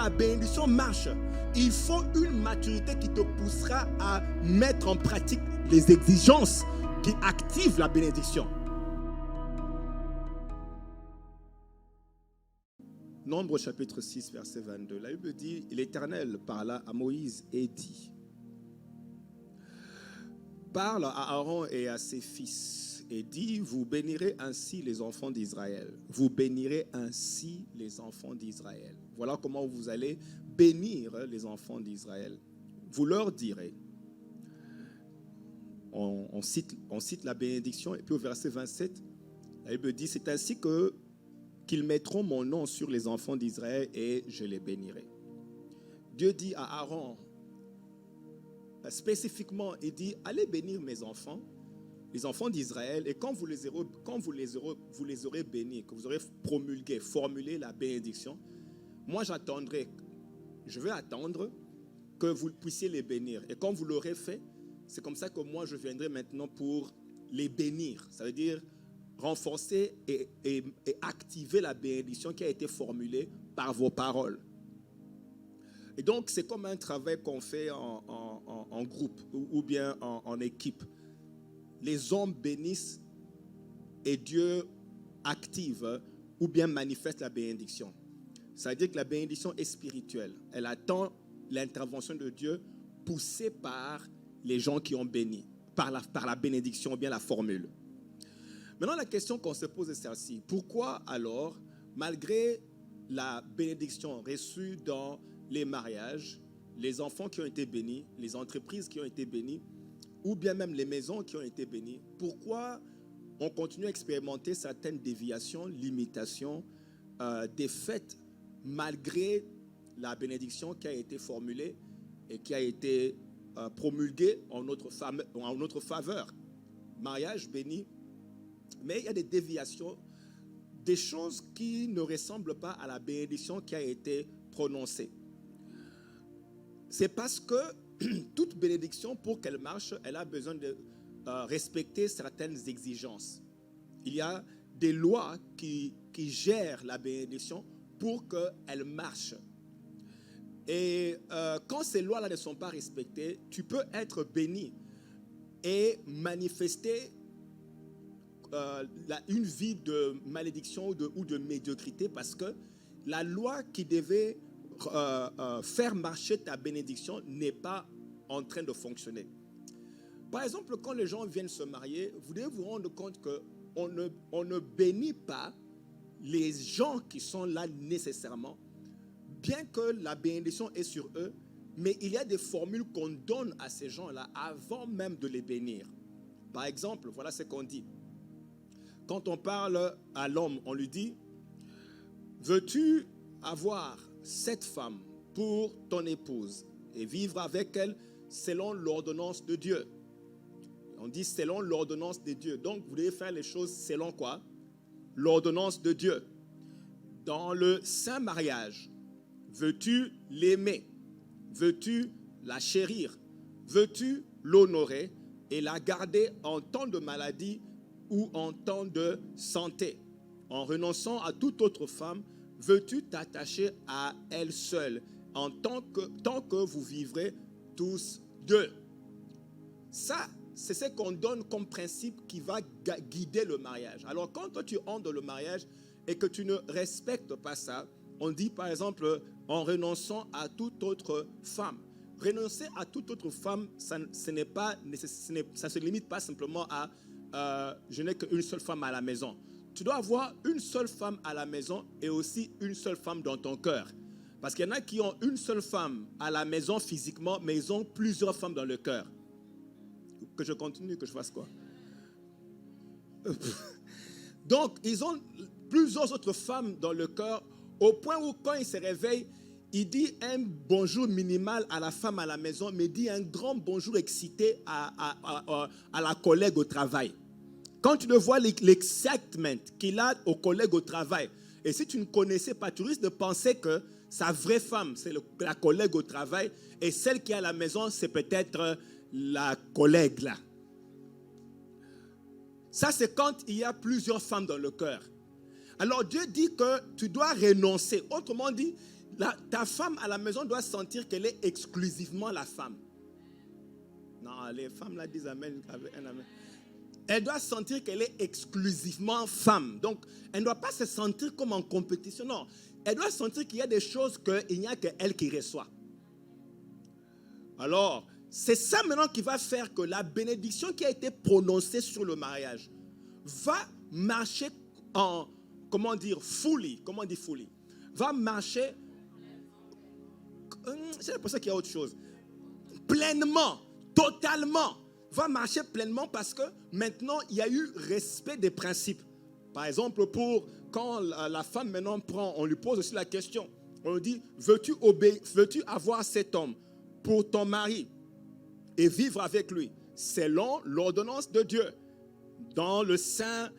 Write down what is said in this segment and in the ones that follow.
la bénédiction marche, il faut une maturité qui te poussera à mettre en pratique les exigences qui activent la bénédiction. Nombre chapitre 6, verset 22. La Bible dit, l'Éternel parla à Moïse et dit, parle à Aaron et à ses fils et dit, vous bénirez ainsi les enfants d'Israël. Vous bénirez ainsi les enfants d'Israël. Voilà comment vous allez bénir les enfants d'Israël. Vous leur direz, on cite la bénédiction, et puis au verset 27, la Bible dit, c'est ainsi qu'ils mettront mon nom sur les enfants d'Israël et je les bénirai. Dieu dit à Aaron, spécifiquement, il dit, allez bénir mes enfants, les enfants d'Israël, et quand vous les aurez bénis, que vous aurez promulgué, formulé la bénédiction, moi je vais attendre que vous puissiez les bénir. Et quand vous l'aurez fait, c'est comme ça que moi je viendrai maintenant pour les bénir. Ça veut dire renforcer et activer la bénédiction qui a été formulée par vos paroles. Et donc c'est comme un travail qu'on fait en groupe ou bien en équipe. Les hommes bénissent et Dieu active ou bien manifeste la bénédiction. Ça veut dire que la bénédiction est spirituelle. Elle attend l'intervention de Dieu poussée par les gens qui ont béni, par la bénédiction ou bien la formule. Maintenant, la question qu'on se pose est celle-ci. Pourquoi alors, malgré la bénédiction reçue dans les mariages, les enfants qui ont été bénis, les entreprises qui ont été bénies, ou bien même les maisons qui ont été bénies, pourquoi on continue à expérimenter certaines déviations, limitations, défaites, malgré la bénédiction qui a été formulée et qui a été promulguée en notre faveur. Mariage béni, mais il y a des déviations, des choses qui ne ressemblent pas à la bénédiction qui a été prononcée. C'est parce que toute bénédiction, pour qu'elle marche, elle a besoin de respecter certaines exigences. Il y a des lois qui gèrent la bénédiction pour qu'elle marche. Et quand ces lois-là ne sont pas respectées, tu peux être béni et manifester une vie de malédiction ou de médiocrité, parce que la loi qui devait faire marcher ta bénédiction n'est pas en train de fonctionner. Par exemple, quand les gens viennent se marier, vous devez vous rendre compte qu'on ne bénit pas les gens qui sont là nécessairement, bien que la bénédiction est sur eux, mais il y a des formules qu'on donne à ces gens-là avant même de les bénir. Par exemple, voilà ce qu'on dit. Quand on parle à l'homme, on lui dit, veux-tu avoir cette femme pour ton épouse et vivre avec elle selon l'ordonnance de Dieu? On dit selon l'ordonnance de Dieu. Donc, vous devez faire les choses selon quoi? L'ordonnance de Dieu. Dans le saint mariage, veux-tu l'aimer? Veux-tu la chérir? Veux-tu l'honorer et la garder en temps de maladie ou en temps de santé? En renonçant à toute autre femme, veux-tu t'attacher à elle seule tant que vous vivrez tous deux? Ça, c'est ce qu'on donne comme principe qui va guider le mariage. Alors, quand toi tu entres dans le mariage et que tu ne respectes pas ça, on dit par exemple en renonçant à toute autre femme. Renoncer à toute autre femme, ça ne se limite pas simplement à je n'ai qu'une seule femme à la maison. Tu dois avoir une seule femme à la maison et aussi une seule femme dans ton cœur. Parce qu'il y en a qui ont une seule femme à la maison physiquement, mais ils ont plusieurs femmes dans le cœur. Que je continue, que je fasse quoi? Donc, ils ont plusieurs autres femmes dans le cœur, au point où quand ils se réveillent, il dit un bonjour minimal à la femme à la maison, mais il dit un grand bonjour excité à la collègue au travail. Quand tu le vois, l'excitement qu'il a aux collègues au travail, et si tu ne connaissais pas, tu risques de penser que sa vraie femme, c'est la collègue au travail, et celle qui est à la maison, c'est peut-être la collègue là. Ça, c'est quand il y a plusieurs femmes dans le cœur. Alors Dieu dit que tu dois renoncer. Autrement dit, Ta femme à la maison doit sentir qu'elle est exclusivement la femme. Non, les femmes là disent amen avec un amen. Elle doit sentir qu'elle est exclusivement femme. Donc, elle ne doit pas se sentir comme en compétition. Non, elle doit sentir qu'il y a des choses qu'il n'y a qu'elle qui reçoit. Alors, c'est ça maintenant qui va faire que la bénédiction qui a été prononcée sur le mariage va marcher en, fully. Comment on dit fully? Va marcher, c'est pour ça qu'il y a autre chose. Pleinement, totalement. Va marcher pleinement parce que maintenant, il y a eu respect des principes. Par exemple, quand la femme maintenant on lui pose aussi la question. On lui dit, veux-tu avoir cet homme pour ton mari et vivre avec lui selon l'ordonnance de Dieu dans le saint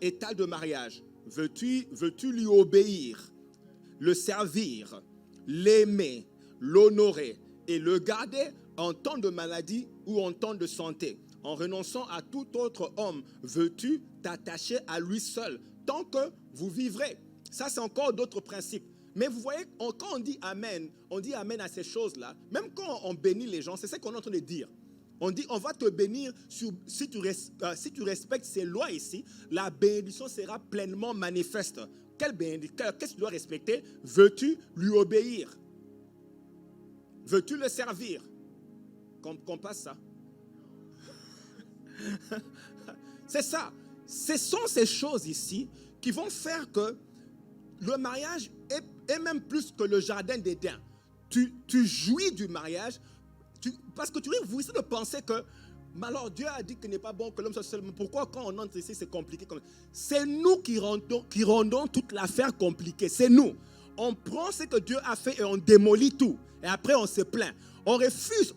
état de mariage? Veux-tu lui obéir, le servir, l'aimer, l'honorer et le garder en temps de maladie ou en temps de santé? En renonçant à tout autre homme, veux-tu t'attacher à lui seul tant que vous vivrez? Ça, c'est encore d'autres principes. Mais vous voyez, quand on dit amen à ces choses-là. Même quand on bénit les gens, c'est ce qu'on est en train de dire. On dit, on va te bénir si tu respectes ces lois ici, la bénédiction sera pleinement manifeste. Quelle bénédiction? Qu'est-ce que tu dois respecter? Veux-tu lui obéir? Veux-tu le servir? Qu'on passe ça. C'est ça. Ce sont ces choses ici qui vont faire que le mariage est même plus que le jardin d'Éden. Tu jouis du mariage parce que vous essayez de penser que mais alors Dieu a dit qu'il n'est pas bon que l'homme soit seul. Mais pourquoi quand on entre ici c'est compliqué? C'est nous qui rendons toute l'affaire compliquée. C'est nous. On prend ce que Dieu a fait et on démolit tout. Et après on se plaint. On refuse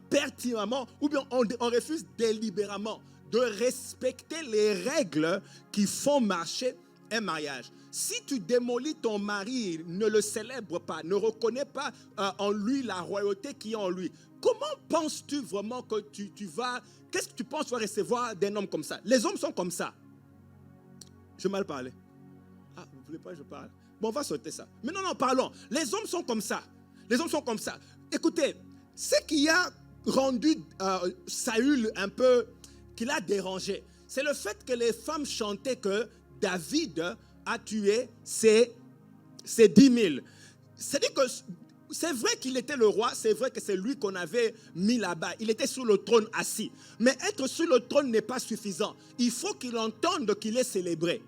pertinemment ou bien on refuse délibérément de respecter les règles qui font marcher un mariage. Si tu démolis ton mari, ne le célèbre pas, ne reconnais pas en lui la royauté qui est en lui, comment penses-tu vraiment que tu vas... Qu'est-ce que tu penses que tu vas recevoir d'un homme comme ça? Les hommes sont comme ça. Je vais mal parler. Ah, vous ne voulez pas que je parle? Bon, on va sauter ça. Mais non, parlons. Les hommes sont comme ça. Les hommes sont comme ça. Écoutez, ce qui a rendu Saül un peu, qui l'a dérangé, c'est le fait que les femmes chantaient que David a tué ses 10 000. C'est-à-dire que c'est vrai qu'il était le roi, c'est vrai que c'est lui qu'on avait mis là-bas. Il était sur le trône assis. Mais être sur le trône n'est pas suffisant. Il faut qu'il entende qu'il est célébré.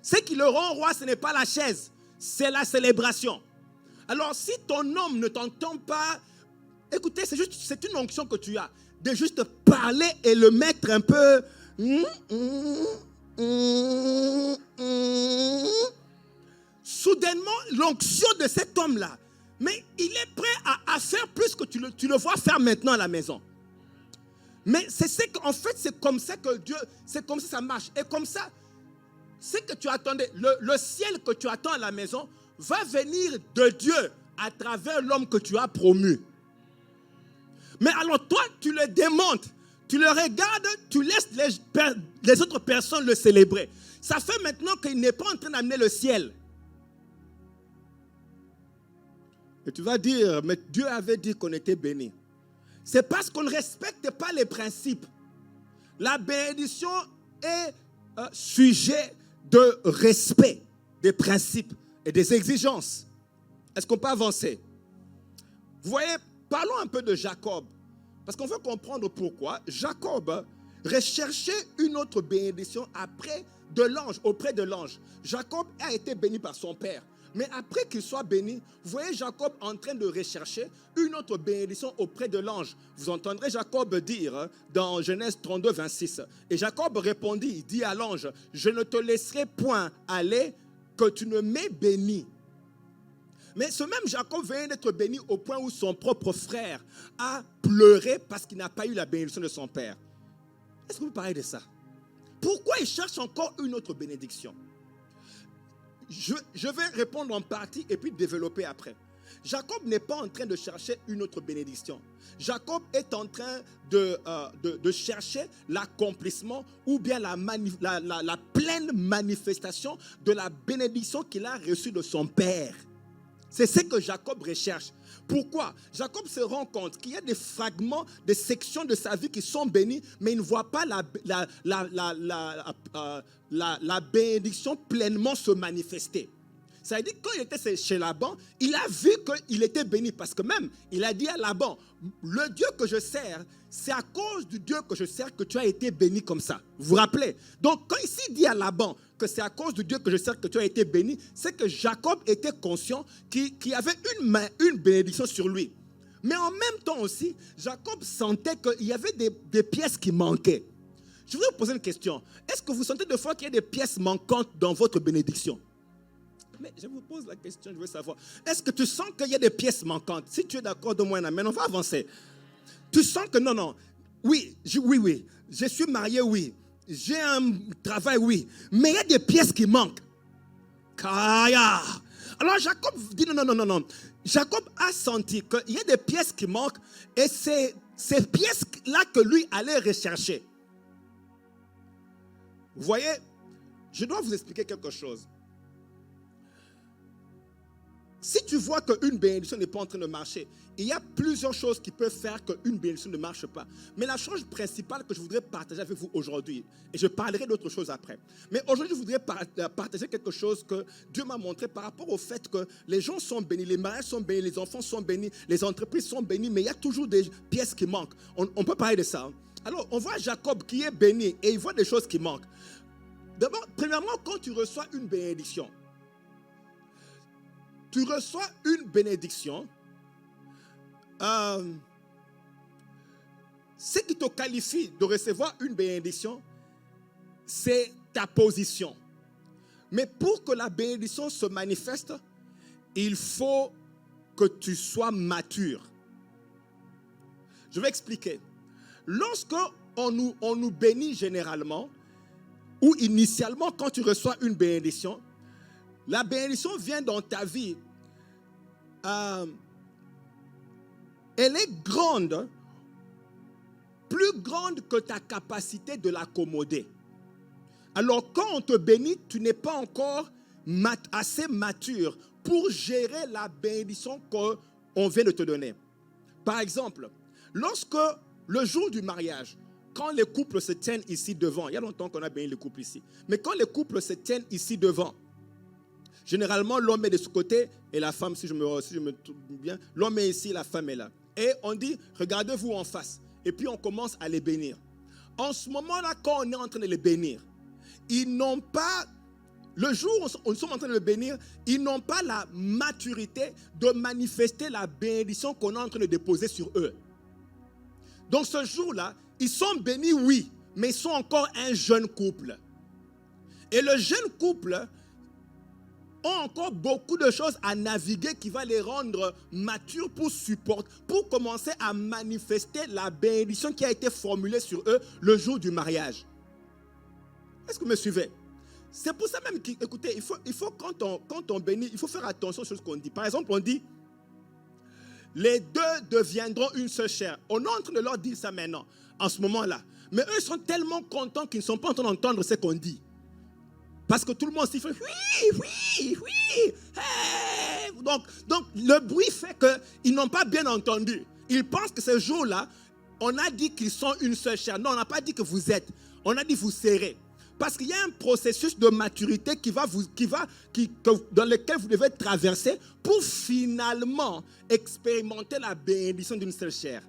Ce qui le rend roi, ce n'est pas la chaise, c'est la célébration. Alors si ton homme ne t'entend pas, écoutez, c'est une onction que tu as, de juste parler et le mettre un peu... Soudainement, l'onction de cet homme-là, mais il est prêt à faire plus que tu le vois faire maintenant à la maison. Mais en fait, c'est comme ça que Dieu, c'est comme ça que ça marche. Et comme ça, ce que tu attendais, le ciel que tu attends à la maison, va venir de Dieu à travers l'homme que tu as promu. Mais alors toi, tu le démontes, tu le regardes, tu laisses les autres personnes le célébrer. Ça fait maintenant qu'il n'est pas en train d'amener le ciel. Et tu vas dire, mais Dieu avait dit qu'on était béni. C'est parce qu'on ne respecte pas les principes. La bénédiction est sujet de respect des principes et des exigences. Est-ce qu'on peut avancer? Vous voyez, parlons un peu de Jacob. Parce qu'on veut comprendre pourquoi Jacob recherchait une autre bénédiction auprès de l'ange. Jacob a été béni par son père. Mais après qu'il soit béni, vous voyez Jacob en train de rechercher une autre bénédiction auprès de l'ange. Vous entendrez Jacob dire dans Genèse 32, 26. Et Jacob répondit, il dit à l'ange, je ne te laisserai point aller que tu ne m'aies béni. Mais ce même Jacob vient d'être béni au point où son propre frère a pleuré parce qu'il n'a pas eu la bénédiction de son père. Est-ce que vous parlez de ça? Pourquoi il cherche encore une autre bénédiction? Je vais répondre en partie et puis développer après. Jacob n'est pas en train de chercher une autre bénédiction. Jacob est en train de chercher l'accomplissement ou bien la pleine manifestation de la bénédiction qu'il a reçue de son Père. C'est ce que Jacob recherche. Pourquoi? Jacob se rend compte qu'il y a des fragments, des sections de sa vie qui sont bénies, mais il ne voit pas la bénédiction pleinement se manifester. Ça veut dire que quand il était chez Laban, il a vu qu'il était béni. Parce que même, il a dit à Laban, le Dieu que je sers, c'est à cause du Dieu que je sers que tu as été béni comme ça. Vous vous rappelez? Donc, quand ici il dit à Laban que c'est à cause du Dieu que je sers que tu as été béni, c'est que Jacob était conscient qu'il y avait une bénédiction sur lui. Mais en même temps aussi, Jacob sentait qu'il y avait des pièces qui manquaient. Je voudrais vous poser une question. Est-ce que vous sentez des fois qu'il y a des pièces manquantes dans votre bénédiction? Mais je vous pose la question, je veux savoir. Est-ce que tu sens qu'il y a des pièces manquantes? Si tu es d'accord, donne-moi un amen, on va avancer. Tu sens que non. Oui. Je suis marié, oui. J'ai un travail, oui. Mais il y a des pièces qui manquent. Kaya. Alors Jacob dit non. Jacob a senti qu'il y a des pièces qui manquent et c'est ces pièces-là que lui allait rechercher. Vous voyez, je dois vous expliquer quelque chose. Si tu vois qu'une bénédiction n'est pas en train de marcher, il y a plusieurs choses qui peuvent faire qu'une bénédiction ne marche pas. Mais la chose principale que je voudrais partager avec vous aujourd'hui, et je parlerai d'autres choses après, mais aujourd'hui je voudrais partager quelque chose que Dieu m'a montré par rapport au fait que les gens sont bénis, les mariages sont bénis, les enfants sont bénis, les entreprises sont bénies, mais il y a toujours des pièces qui manquent. On peut parler de ça. Alors on voit Jacob qui est béni et il voit des choses qui manquent. D'abord, premièrement, quand tu reçois une bénédiction, ce qui te qualifie de recevoir une bénédiction, c'est ta position. Mais pour que la bénédiction se manifeste, il faut que tu sois mature. Je vais expliquer. Lorsque on nous bénit généralement, ou initialement quand tu reçois une bénédiction, la bénédiction vient dans ta vie. Elle est grande, plus grande que ta capacité de l'accommoder. Alors quand on te bénit, tu n'es pas encore assez mature pour gérer la bénédiction qu'on vient de te donner. Par exemple, lorsque le jour du mariage, quand les couples se tiennent ici devant, il y a longtemps qu'on a béni les couples ici, mais quand les couples se tiennent ici devant, généralement, l'homme est de ce côté et la femme, si je me trompe bien, l'homme est ici, la femme est là. Et on dit, regardez-vous en face. Et puis, on commence à les bénir. En ce moment-là, quand on est en train de les bénir, ils n'ont pas, le jour où nous sommes en train de les bénir, ils n'ont pas la maturité de manifester la bénédiction qu'on est en train de déposer sur eux. Donc, ce jour-là, ils sont bénis, oui, mais ils sont encore un jeune couple. Et le jeune couple ont encore beaucoup de choses à naviguer qui va les rendre matures pour commencer à manifester la bénédiction qui a été formulée sur eux le jour du mariage. Est-ce que vous me suivez? C'est pour ça même qu'écoutez, il faut quand on bénit, il faut faire attention aux choses qu'on dit. Par exemple, on dit, les deux deviendront une seule chair. On est en train de leur dire ça maintenant, en ce moment-là. Mais eux sont tellement contents qu'ils ne sont pas en train d'entendre ce qu'on dit. Parce que tout le monde s'y fait oui. Hey. Donc, le bruit fait qu'ils n'ont pas bien entendu. Ils pensent que ce jour-là, on a dit qu'ils sont une seule chair. Non, on n'a pas dit que vous êtes. On a dit vous serez. Parce qu'il y a un processus de maturité dans lequel vous devez traverser pour finalement expérimenter la bénédiction d'une seule chair.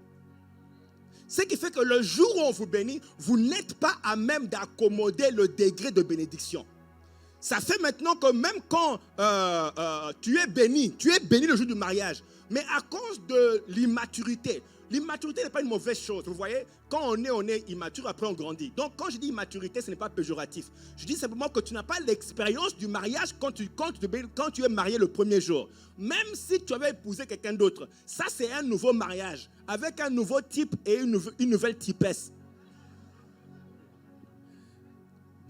Ce qui fait que le jour où on vous bénit, vous n'êtes pas à même d'accommoder le degré de bénédiction. Ça fait maintenant que même quand tu es béni le jour du mariage, mais à cause de l'immaturité n'est pas une mauvaise chose, vous voyez. Quand on est immature, après on grandit. Donc quand je dis immaturité, ce n'est pas péjoratif. Je dis simplement que tu n'as pas l'expérience du mariage quand tu es marié le premier jour. Même si tu avais épousé quelqu'un d'autre, ça c'est un nouveau mariage, avec un nouveau type et une nouvelle typesse.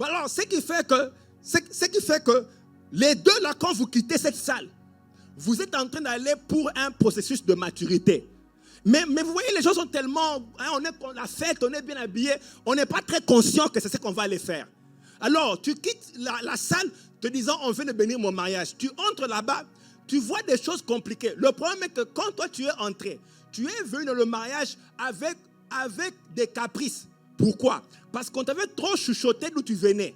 Alors, ce qui fait que les deux là, quand vous quittez cette salle, vous êtes en train d'aller pour un processus de maturité. Mais vous voyez, les gens sont tellement, on est pour la fête, on est bien habillé, on n'est pas très conscient que c'est ce qu'on va aller faire. Alors, tu quittes la salle te disant, on vient de bénir mon mariage. Tu entres là-bas, tu vois des choses compliquées. Le problème est que quand toi, tu es entré, tu es venu dans le mariage avec des caprices. Pourquoi? Parce qu'on t'avait trop chuchoté d'où tu venais.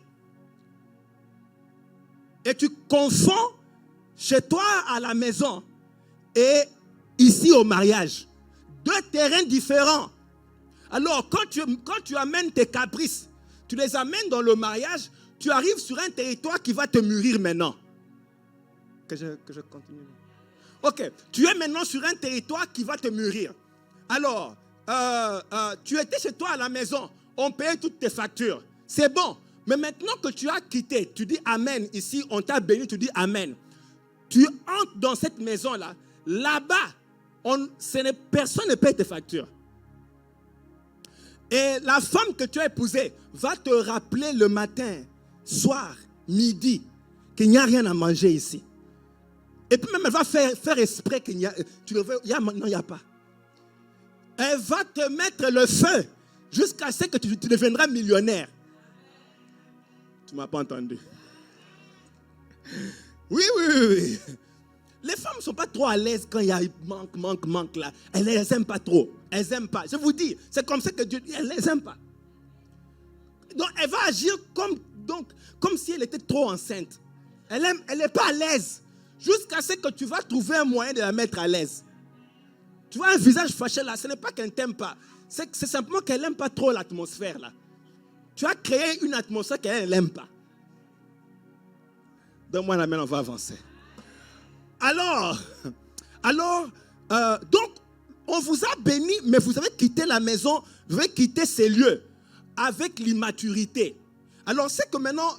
Et tu confonds chez toi à la maison et ici au mariage. Deux terrains différents. Alors, quand tu amènes tes caprices, tu les amènes dans le mariage, tu arrives sur un territoire qui va te mûrir maintenant. Que je continue. Ok, tu es maintenant sur un territoire qui va te mûrir. Alors, tu étais chez toi à la maison, on payait toutes tes factures. C'est bon, mais maintenant que tu as quitté, tu dis Amen. Ici, on t'a béni, tu dis Amen. Tu entres dans cette maison-là, là-bas, personne ne paye tes factures. Et la femme que tu as épousée va te rappeler le matin, soir, midi, qu'il n'y a rien à manger ici. Et puis même, elle va faire exprès qu'il n'y a, maintenant, il n'y a pas. Elle va te mettre le feu jusqu'à ce que tu deviendras millionnaire. Tu ne m'as pas entendu. Oui. Les femmes ne sont pas trop à l'aise quand il y a manque là. Elles ne les aiment pas trop. Elles n'aiment pas. Je vous dis, c'est comme ça que Dieu dit, elles ne les aiment pas. Donc, elle va agir comme si elle était trop enceinte. Elle n'est pas à l'aise. Jusqu'à ce que tu vas trouver un moyen de la mettre à l'aise. Tu vois un visage fâché là, ce n'est pas qu'elle ne t'aime pas. C'est simplement qu'elle n'aime pas trop l'atmosphère là. Tu as créé une atmosphère qu'elle n'aime pas. Donne-moi la main, on va avancer. Alors, donc, on vous a béni, mais vous avez quitté la maison, vous avez quitté ces lieux avec l'immaturité. Alors, c'est que maintenant,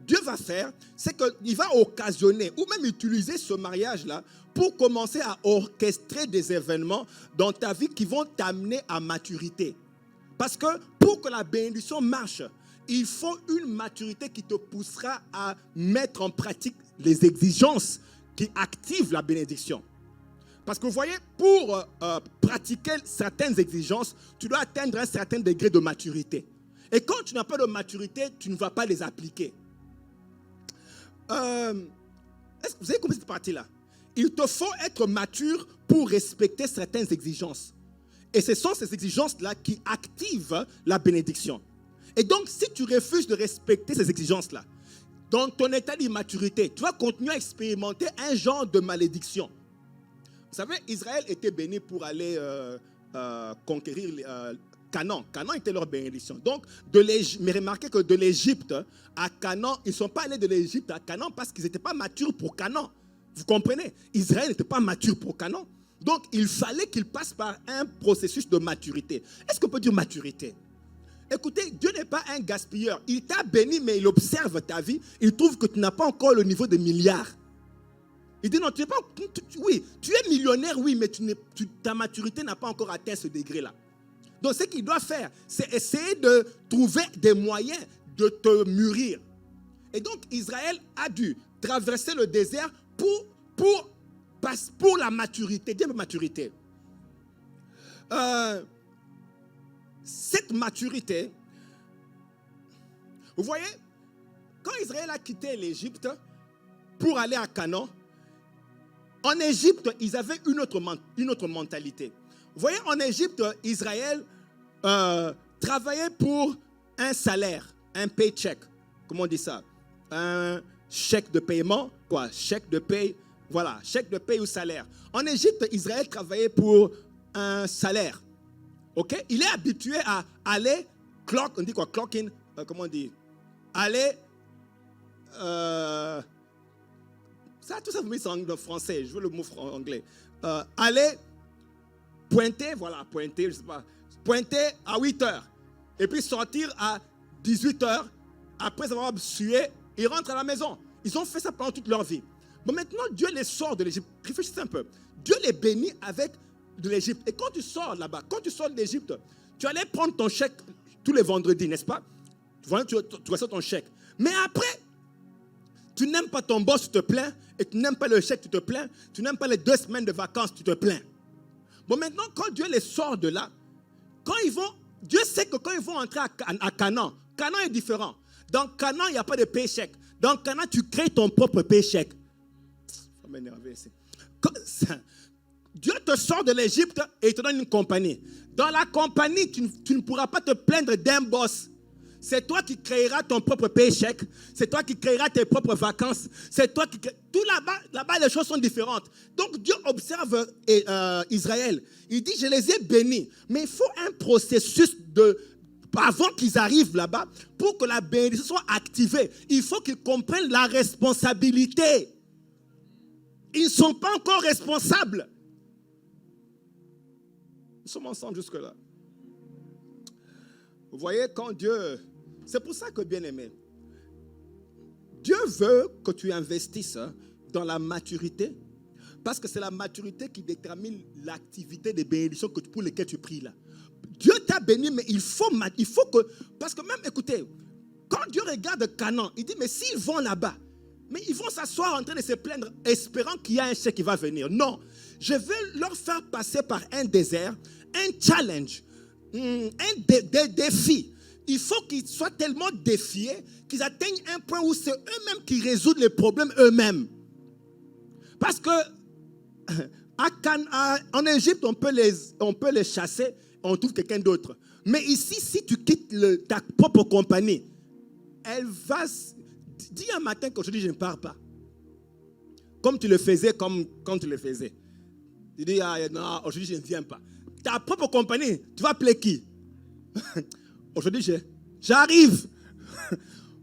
Dieu va faire, c'est qu'il va occasionner ou même utiliser ce mariage-là pour commencer à orchestrer des événements dans ta vie qui vont t'amener à maturité. Parce que pour que la bénédiction marche, il faut une maturité qui te poussera à mettre en pratique les exigences qui activent la bénédiction. Parce que vous voyez, pour pratiquer certaines exigences, tu dois atteindre un certain degré de maturité. Et quand tu n'as pas de maturité, tu ne vas pas les appliquer. Est-ce que vous avez compris cette partie-là? Il te faut être mature pour respecter certaines exigences. Et ce sont ces exigences-là qui activent la bénédiction. Et donc, si tu refuses de respecter ces exigences-là, dans ton état d'immaturité, tu vas continuer à expérimenter un genre de malédiction. Vous savez, Israël était béni pour aller conquérir Canaan. Canaan était leur bénédiction. Donc, mais remarquez que de l'Égypte à Canaan, ils ne sont pas allés de l'Égypte à Canaan parce qu'ils n'étaient pas matures pour Canaan. Vous comprenez? Israël n'était pas mature pour Canaan. Donc, il fallait qu'ils passent par un processus de maturité. Est-ce qu'on peut dire maturité? Écoutez, Dieu n'est pas un gaspilleur. Il t'a béni, mais il observe ta vie. Il trouve que tu n'as pas encore le niveau de milliards. Il dit non, tu n'es pas... Oui, tu es millionnaire, oui, mais ta maturité n'a pas encore atteint ce degré-là. Donc, ce qu'il doit faire, c'est essayer de trouver des moyens de te mûrir. Et donc, Israël a dû traverser le désert pour la maturité. Dis la maturité. Cette maturité, vous voyez, quand Israël a quitté l'Égypte pour aller à Canaan, en Égypte, ils avaient une autre mentalité. Vous voyez, en Égypte, Israël travaillait pour un salaire, un paycheck. Comment on dit ça? Un chèque de paiement, quoi? Chèque de paye, voilà, chèque de paye ou salaire. En Égypte, Israël travaillait pour un salaire. Ok? Il est habitué à aller on dit quoi? Clock in, comment on dit? Aller, tout ça vous met en français, je veux le mot anglais. Aller pointer, voilà, pointer, je sais pas, pointer à 8 heures. Et puis sortir à 18 heures, après avoir sué, ils rentrent à la maison. Ils ont fait ça pendant toute leur vie. Bon, maintenant, Dieu les sort de l'Égypte. Réfléchissez un peu. Dieu les bénit avec de l'Égypte. Et quand tu sors là-bas, quand tu sors de l'Égypte, tu allais prendre ton chèque tous les vendredis, n'est-ce pas? Tu reçois ton chèque. Mais après, tu n'aimes pas ton boss, tu te plains. Et tu n'aimes pas le chèque, tu te plains. Tu n'aimes pas les 2 semaines de vacances, tu te plains. Bon, maintenant, quand Dieu les sort de là, Dieu sait que quand ils vont entrer à Canaan, Canaan est différent. Dans Canaan, il n'y a pas de paycheck. Dans Canaan, tu crées ton propre paycheck. Ça va m'énerver ici. Dieu te sort de l'Égypte et il te donne une compagnie. Dans la compagnie, tu ne pourras pas te plaindre d'un boss. C'est toi qui créeras ton propre paycheck. C'est toi qui créeras tes propres vacances. C'est toi qui tout là-bas, les choses sont différentes. Donc Dieu observe Israël. Il dit, je les ai bénis. Mais il faut un processus avant qu'ils arrivent là-bas, pour que la bénédiction soit activée. Il faut qu'ils comprennent la responsabilité. Ils ne sont pas encore responsables. Nous sommes ensemble jusque-là. Vous voyez, quand Dieu... C'est pour ça que, bien aimé, Dieu veut que tu investisses dans la maturité, parce que c'est la maturité qui détermine l'activité des bénédictions pour lesquelles tu pries là. Dieu t'a béni, mais il faut que... Parce que même, écoutez, quand Dieu regarde Canaan, il dit, mais s'ils vont là-bas, mais ils vont s'asseoir en train de se plaindre, espérant qu'il y a un chèque qui va venir. Non, je vais leur faire passer par un désert, un challenge, un défi. Il faut qu'ils soient tellement défiés qu'ils atteignent un point où c'est eux-mêmes qui résoudent les problèmes eux-mêmes. Parce que en Égypte, on peut les chasser, on trouve quelqu'un d'autre. Mais ici, si tu quittes ta propre compagnie, elle va... Dis un matin qu'aujourd'hui, je ne pars pas. Comme tu le faisais, comme tu le faisais. Tu dis, non, aujourd'hui, je ne viens pas. Ta propre compagnie, tu vas appeler qui? Aujourd'hui, j'arrive.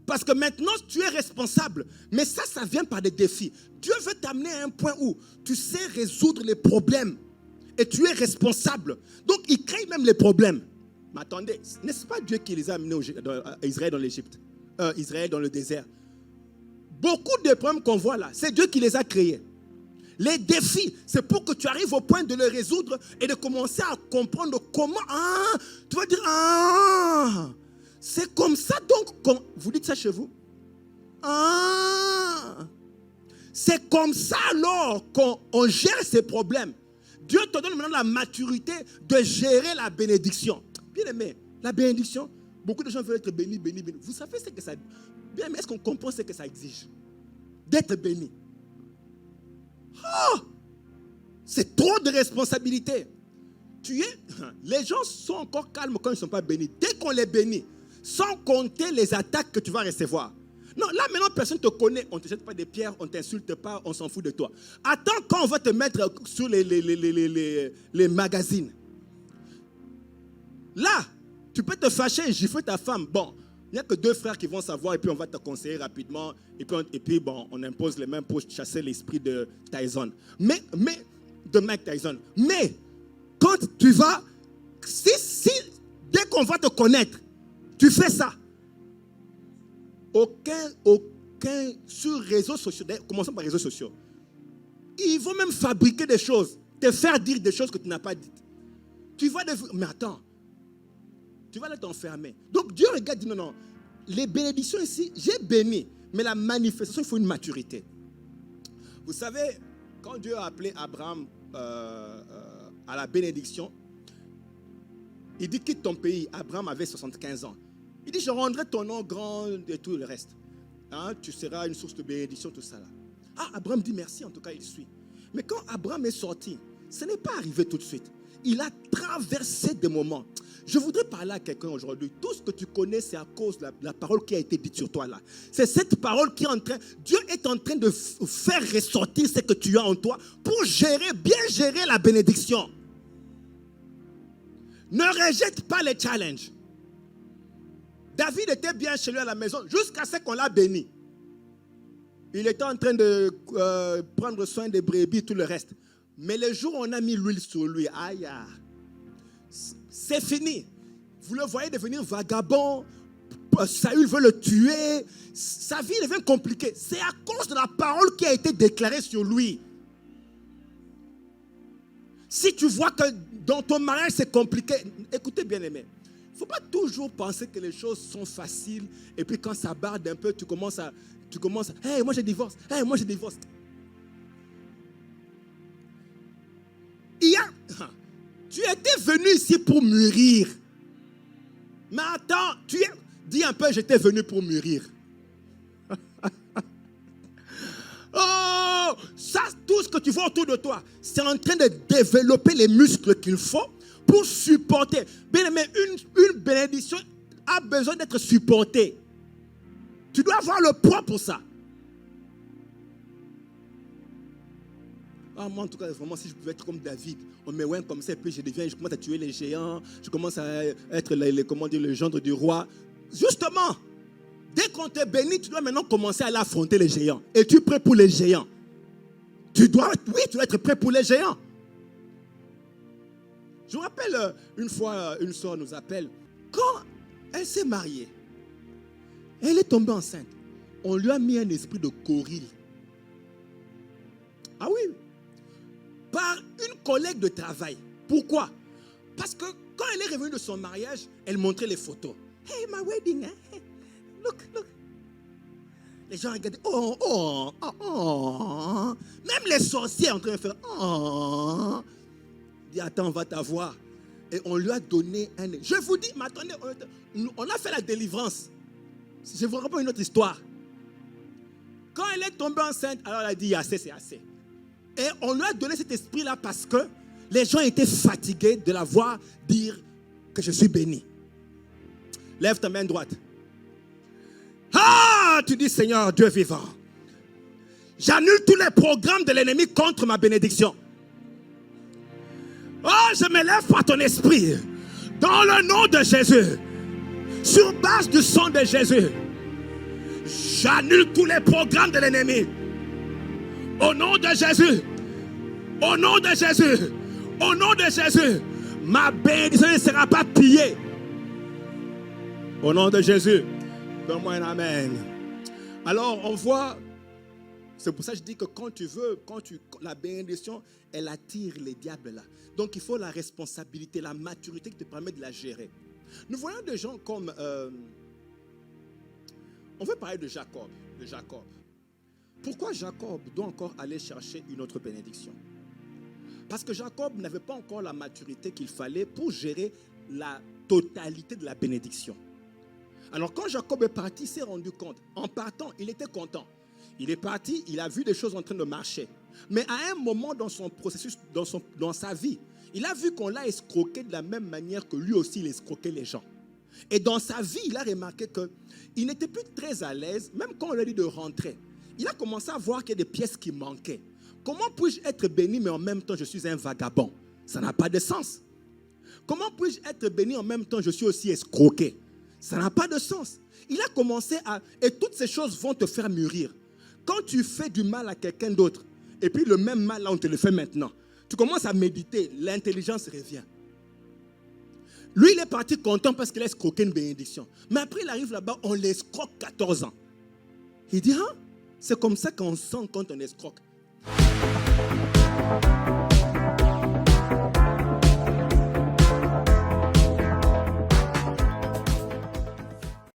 Parce que maintenant, tu es responsable. Mais ça vient par des défis. Dieu veut t'amener à un point où tu sais résoudre les problèmes. Et tu es responsable. Donc, il crée même les problèmes. Mais attendez, n'est-ce pas Dieu qui les a amenés Israël dans l'Égypte? Israël dans le désert. Beaucoup de problèmes qu'on voit là, c'est Dieu qui les a créés. Les défis, c'est pour que tu arrives au point de les résoudre et de commencer à comprendre comment. Tu vas dire, c'est comme ça donc. Vous dites ça chez vous? C'est comme ça alors qu'on gère ces problèmes. Dieu te donne maintenant la maturité de gérer la bénédiction. Bien aimé, la bénédiction, beaucoup de gens veulent être bénis, bénis, bénis. Vous savez ce que ça... Bien aimé, est-ce qu'on comprend ce que ça exige? D'être béni. C'est trop de responsabilité. Les gens sont encore calmes quand ils ne sont pas bénis. Dès qu'on les bénit, sans compter les attaques que tu vas recevoir. Non, là maintenant personne ne te connaît. On ne te jette pas des pierres, on ne t'insulte pas, on s'en fout de toi. Attends quand on va te mettre sur les magazines. Là, tu peux te fâcher et gifler ta femme. Bon, il n'y a que 2 frères qui vont savoir et puis on va te conseiller rapidement. Et puis on impose les mains pour chasser l'esprit de Tyson. De Mike Tyson. Mais, quand tu vas, dès qu'on va te connaître, tu fais ça. Aucun, sur réseaux sociaux, commençons par réseaux sociaux, ils vont même fabriquer des choses, te faire dire des choses que tu n'as pas dites. Tu vas mais attends, tu vas t'enfermer. Donc Dieu regarde, dit non, les bénédictions ici, j'ai béni, mais la manifestation, il faut une maturité. Vous savez, quand Dieu a appelé Abraham à la bénédiction, il dit quitte ton pays. Abraham avait 75 ans. Il dit je rendrai ton nom grand et tout le reste. Tu seras une source de bénédiction, tout ça là. Abraham dit merci, en tout cas il suit. Mais quand Abraham est sorti, ce n'est pas arrivé tout de suite. Il a traversé des moments. Je voudrais parler à quelqu'un aujourd'hui. Tout ce que tu connais, c'est à cause de la parole qui a été dite sur toi là. C'est cette parole qui est en train... Dieu est en train de faire ressortir ce que tu as en toi pour bien gérer la bénédiction. Ne rejette pas les challenges. David était bien chez lui à la maison jusqu'à ce qu'on l'a béni. Il était en train de prendre soin des brebis, tout le reste. Mais le jour où on a mis l'huile sur lui, c'est fini. Vous le voyez devenir vagabond. Saül veut le tuer. Sa vie devient compliquée. C'est à cause de la parole qui a été déclarée sur lui. Si tu vois que dans ton mariage c'est compliqué, écoutez bien aimé, il ne faut pas toujours penser que les choses sont faciles et puis quand ça barde un peu, tu commences à hey, moi je divorce, hey, moi je divorce. Tu étais venu ici pour mûrir. Mais attends, Dis un peu, j'étais venu pour mûrir. Oh, ça, tout ce que tu vois autour de toi, c'est en train de développer les muscles qu'il faut pour supporter. Bien aimé, une bénédiction a besoin d'être supportée. Tu dois avoir le poids pour ça. Ah, moi, en tout cas, vraiment, si je pouvais être comme David, on me ouais comme ça, et puis je commence à tuer les géants, je commence à être le gendre du roi. Justement, dès qu'on te bénit, tu dois maintenant commencer à aller affronter les géants. Es-tu prêt pour les géants? Tu dois être prêt pour les géants. Je me rappelle, une fois, une soeur nous appelle. Quand elle s'est mariée, elle est tombée enceinte. On lui a mis un esprit de gorille. Ah oui, par une collègue de travail. Pourquoi? Parce que quand elle est revenue de son mariage, elle montrait les photos. Hey, my wedding, hein? Look. Les gens regardaient. Oh. Même les sorciers en train de faire. Oh. Dis, attends, on va t'avoir. Et on lui a donné un. Je vous dis, mais attendez, on a fait la délivrance. Je vous raconte une autre histoire. Quand elle est tombée enceinte, alors elle a dit, assez, c'est assez. Et on lui a donné cet esprit-là parce que les gens étaient fatigués de la voir dire que je suis béni. Lève ta main droite. Ah, tu dis, Seigneur, Dieu vivant. J'annule tous les programmes de l'ennemi contre ma bénédiction. Oh, je me lève par ton esprit. Dans le nom de Jésus. Sur base du sang de Jésus. J'annule tous les programmes de l'ennemi. Au nom de Jésus. Au nom de Jésus. Au nom de Jésus. Ma bénédiction ne sera pas pillée. Au nom de Jésus. Donne-moi un amen. Alors, on voit, c'est pour ça que je dis que la bénédiction, elle attire les diables là. Donc, il faut la responsabilité, la maturité qui te permet de la gérer. Nous voyons des gens comme, on veut parler de Jacob. Pourquoi Jacob doit encore aller chercher une autre bénédiction? Parce que Jacob n'avait pas encore la maturité qu'il fallait pour gérer la totalité de la bénédiction. Alors quand Jacob est parti, il s'est rendu compte. En partant, il était content. Il est parti, il a vu des choses en train de marcher. Mais à un moment dans son processus, dans sa vie, il a vu qu'on l'a escroqué de la même manière que lui aussi il escroquait les gens. Et dans sa vie, il a remarqué qu'il n'était plus très à l'aise, même quand on lui a dit de rentrer. Il a commencé à voir qu'il y a des pièces qui manquaient. Comment puis-je être béni, mais en même temps je suis un vagabond? Ça n'a pas de sens. Comment puis-je être béni, en même temps je suis aussi escroqué? Ça n'a pas de sens. Il a commencé à... Et toutes ces choses vont te faire mûrir. Quand tu fais du mal à quelqu'un d'autre, et puis le même mal, là, on te le fait maintenant, tu commences à méditer, l'intelligence revient. Lui, il est parti content parce qu'il a escroqué une bénédiction. Mais après, il arrive là-bas, on l'escroque 14 ans. Il dit, c'est comme ça qu'on sent quand on escroque.